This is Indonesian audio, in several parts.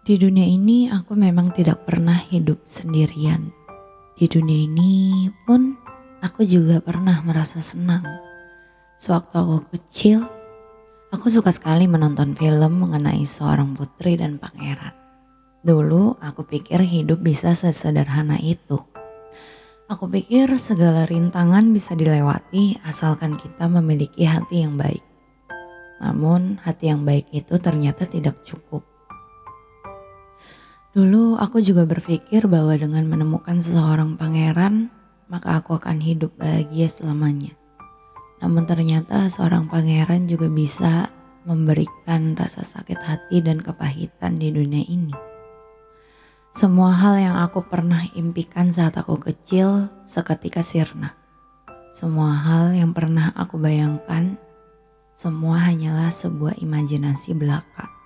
Di dunia ini aku memang tidak pernah hidup sendirian. Di dunia ini pun aku juga pernah merasa senang. Sewaktu aku kecil, aku suka sekali menonton film mengenai seorang putri dan pangeran. Dulu aku pikir hidup bisa sesederhana itu. Aku pikir segala rintangan bisa dilewati asalkan kita memiliki hati yang baik. Namun hati yang baik itu ternyata tidak cukup. Dulu aku juga berpikir bahwa dengan menemukan seseorang pangeran, maka aku akan hidup bahagia selamanya. Namun ternyata seorang pangeran juga bisa memberikan rasa sakit hati dan kepahitan di dunia ini. Semua hal yang aku pernah impikan saat aku kecil seketika sirna. Semua hal yang pernah aku bayangkan, semua hanyalah sebuah imajinasi belaka.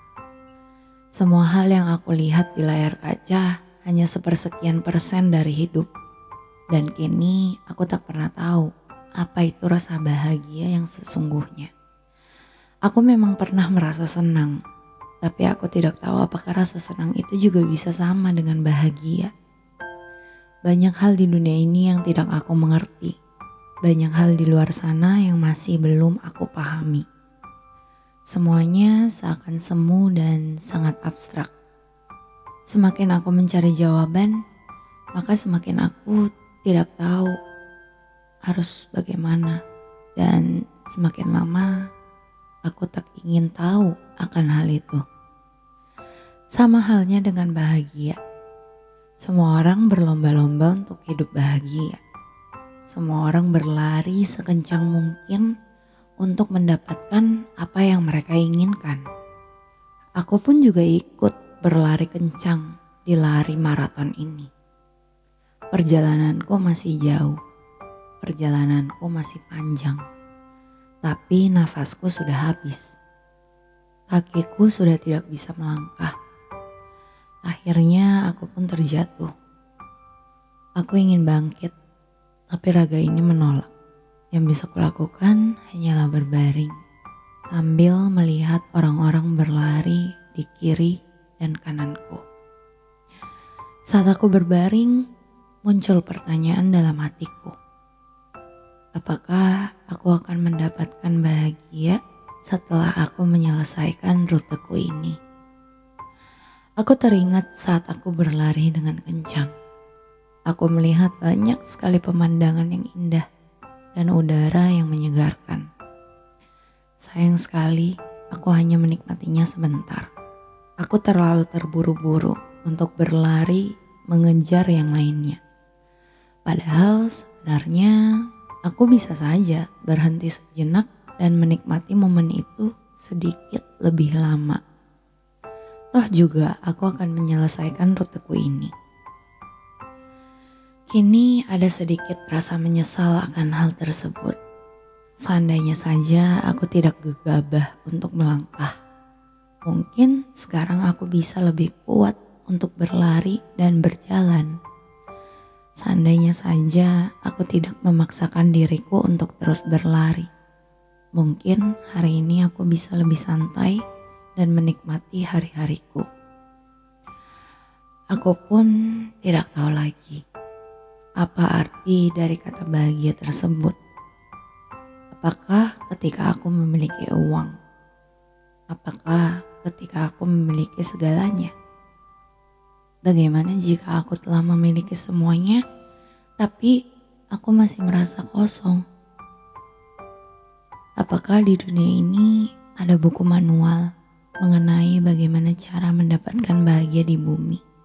Semua hal yang aku lihat di layar kaca hanya sepersekian persen dari hidup. Dan kini aku tak pernah tahu apa itu rasa bahagia yang sesungguhnya. Aku memang pernah merasa senang, tapi aku tidak tahu apakah rasa senang itu juga bisa sama dengan bahagia. Banyak hal di dunia ini yang tidak aku mengerti. Banyak hal di luar sana yang masih belum aku pahami. Semuanya seakan semu dan sangat abstrak. Semakin aku mencari jawaban, maka semakin aku tidak tahu harus bagaimana. Dan semakin lama, aku tak ingin tahu akan hal itu. Sama halnya dengan bahagia. Semua orang berlomba-lomba untuk hidup bahagia. Semua orang berlari sekencang mungkin untuk mendapatkan apa yang mereka inginkan. Aku pun juga ikut berlari kencang di lari maraton ini. Perjalananku masih jauh, perjalananku masih panjang, tapi nafasku sudah habis. Kakiku sudah tidak bisa melangkah. Akhirnya aku pun terjatuh. Aku ingin bangkit, tapi raga ini menolak. Yang bisa kulakukan hanyalah berbaring sambil melihat orang-orang berlari di kiri dan kananku. Saat aku berbaring, muncul pertanyaan dalam hatiku. Apakah aku akan mendapatkan bahagia setelah aku menyelesaikan ruteku ini? Aku teringat saat aku berlari dengan kencang. Aku melihat banyak sekali pemandangan yang indah dan udara yang menyegarkan. Sayang sekali, aku hanya menikmatinya sebentar. Aku terlalu terburu-buru untuk berlari mengejar yang lainnya. Padahal sebenarnya aku bisa saja berhenti sejenak dan menikmati momen itu sedikit lebih lama. Toh juga aku akan menyelesaikan ruteku ini. Kini ada sedikit rasa menyesal akan hal tersebut. Seandainya saja aku tidak gegabah untuk melangkah. Mungkin sekarang aku bisa lebih kuat untuk berlari dan berjalan. Seandainya saja aku tidak memaksakan diriku untuk terus berlari. Mungkin hari ini aku bisa lebih santai dan menikmati hari-hariku. Aku pun tidak tahu lagi apa arti dari kata bahagia tersebut. Apakah ketika aku memiliki uang? Apakah ketika aku memiliki segalanya? Bagaimana jika aku telah memiliki semuanya, tapi aku masih merasa kosong? Apakah di dunia ini ada buku manual mengenai bagaimana cara mendapatkan bahagia di bumi?